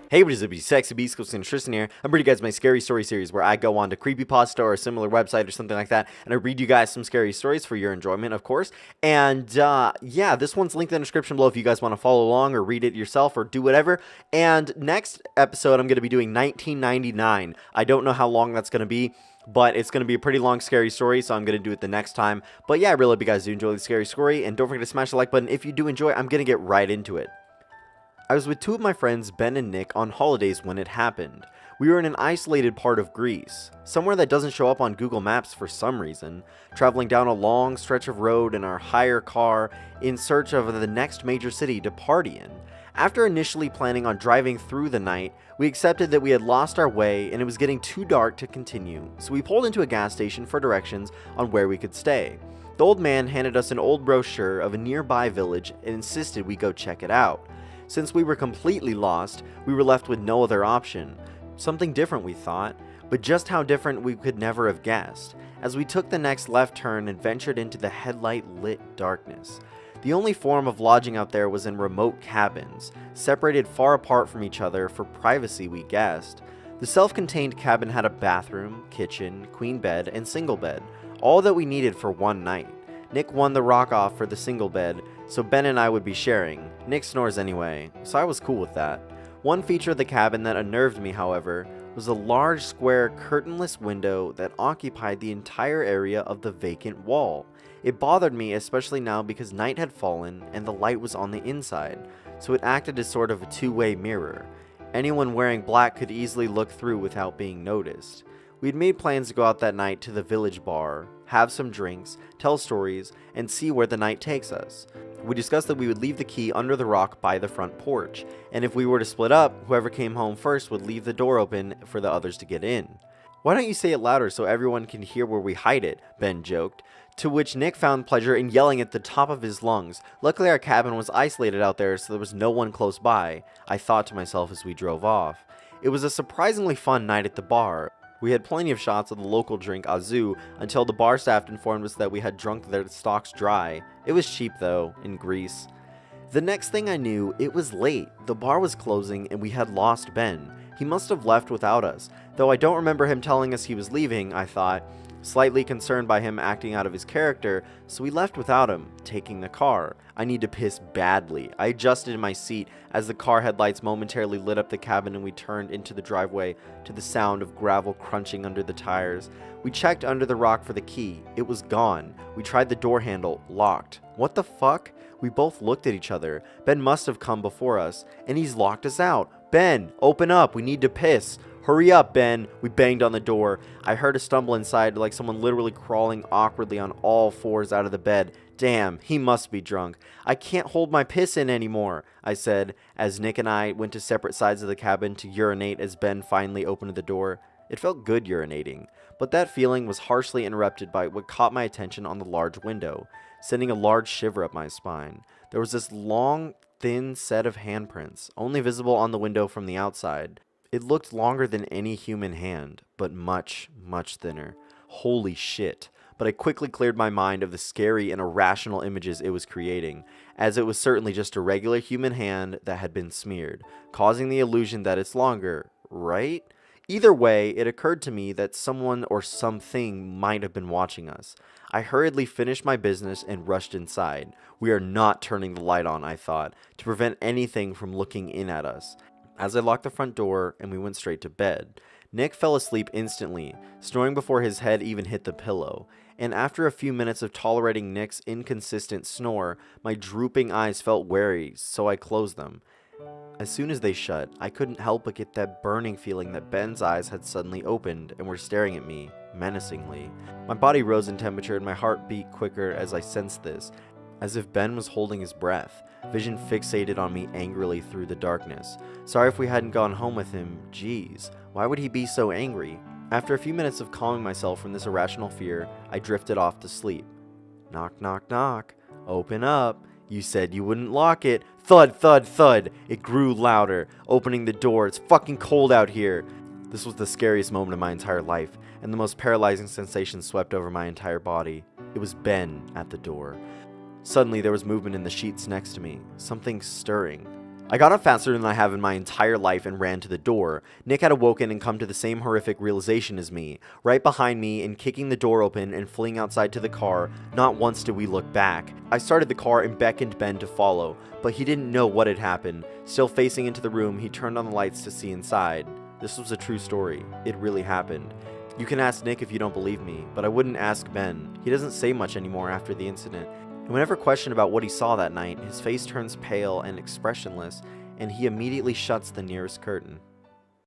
Hey, what is up, you sexy beast? GhostSickness Tristan here. I'm bringing you guys my scary story series where I go on to creepypasta or a similar website or something like that, and I read you guys some scary stories for your enjoyment, of course. And yeah, this one's linked in the description below if you guys want to follow along or read it yourself or do whatever. And next episode, I'm going to be doing 1999. I don't know how long that's going to be, but it's going to be a pretty long scary story, so I'm going to do it the next time. But yeah, I really hope you guys do enjoy the scary story, and don't forget to smash the like button if you do enjoy. I'm going to get right into it. I was with two of my friends, Ben and Nick, on holidays when it happened. We were in an isolated part of Greece, somewhere that doesn't show up on Google Maps for some reason, traveling down a long stretch of road in our hire car in search of the next major city to party in. After initially planning on driving through the night, we accepted that we had lost our way and it was getting too dark to continue, so we pulled into a gas station for directions on where we could stay. The old man handed us an old brochure of a nearby village and insisted we go check it out. Since we were completely lost, we were left with no other option. Something different, we thought, but just how different we could never have guessed, as we took the next left turn and ventured into the headlight-lit darkness. The only form of lodging out there was in remote cabins, separated far apart from each other for privacy, we guessed. The self-contained cabin had a bathroom, kitchen, queen bed, and single bed, all that we needed for one night. Nick won the rock off for the single bed, so Ben and I would be sharing. Nick snores anyway, so I was cool with that. One feature of the cabin that unnerved me, however, was a large square curtainless window that occupied the entire area of the vacant wall. It bothered me, especially now because night had fallen and the light was on the inside, so it acted as sort of a two-way mirror. Anyone wearing black could easily look through without being noticed. We'd made plans to go out that night to the village bar, have some drinks, tell stories, and see where the night takes us. We discussed that we would leave the key under the rock by the front porch, and if we were to split up, whoever came home first would leave the door open for the others to get in. "Why don't you say it louder so everyone can hear where we hide it?" Ben joked, to which Nick found pleasure in yelling at the top of his lungs. Luckily our cabin was isolated out there, so there was no one close by, I thought to myself as we drove off. It was a surprisingly fun night at the bar. We had plenty of shots of the local drink Azu until the bar staff informed us that we had drunk their stocks dry. It was cheap though, in Greece. The next thing I knew, it was late. The bar was closing and we had lost Ben. He must have left without us, though I don't remember him telling us he was leaving, I thought. Slightly concerned by him acting out of his character, so we left without him, taking the car. I need to piss badly. I adjusted in my seat as the car headlights momentarily lit up the cabin and we turned into the driveway to the sound of gravel crunching under the tires. We checked under the rock for the key. It was gone. We tried the door handle, locked. What the fuck? We both looked at each other. Ben must have come before us, and he's locked us out. Ben, open up. We need to piss. Hurry up, Ben. We banged on the door. I heard a stumble inside like someone literally crawling awkwardly on all fours out of the bed. Damn, he must be drunk. I can't hold my piss in anymore, I said, as Nick and I went to separate sides of the cabin to urinate as Ben finally opened the door. It felt good urinating, but that feeling was harshly interrupted by what caught my attention on the large window, sending a large shiver up my spine. There was this long, thin set of handprints, only visible on the window from the outside. It looked longer than any human hand, but much, much thinner. Holy shit. But I quickly cleared my mind of the scary and irrational images it was creating, as it was certainly just a regular human hand that had been smeared, causing the illusion that it's longer, right? Either way, it occurred to me that someone or something might have been watching us. I hurriedly finished my business and rushed inside. We are not turning the light on, I thought, to prevent anything from looking in at us. As I locked the front door and we went straight to bed, Nick fell asleep instantly, snoring before his head even hit the pillow, and after a few minutes of tolerating Nick's inconsistent snore, my drooping eyes felt wary, so I closed them. As soon as they shut, I couldn't help but get that burning feeling that Ben's eyes had suddenly opened and were staring at me, menacingly. My body rose in temperature and my heart beat quicker as I sensed this, as if Ben was holding his breath. Vision fixated on me angrily through the darkness. Sorry if we hadn't gone home with him. Jeez, why would he be so angry? After a few minutes of calming myself from this irrational fear, I drifted off to sleep. Knock, knock, knock. Open up. You said you wouldn't lock it. Thud, thud, thud. It grew louder, opening the door. It's fucking cold out here. This was the scariest moment of my entire life, and the most paralyzing sensation swept over my entire body. It was Ben at the door. Suddenly there was movement in the sheets next to me, something stirring. I got up faster than I have in my entire life and ran to the door. Nick had awoken and come to the same horrific realization as me, right behind me and kicking the door open and fleeing outside to the car. Not once did we look back. I started the car and beckoned Ben to follow, but he didn't know what had happened. Still facing into the room, he turned on the lights to see inside. This was a true story. It really happened. You can ask Nick if you don't believe me, but I wouldn't ask Ben. He doesn't say much anymore after the incident. And whenever questioned about what he saw that night, his face turns pale and expressionless, and he immediately shuts the nearest curtain.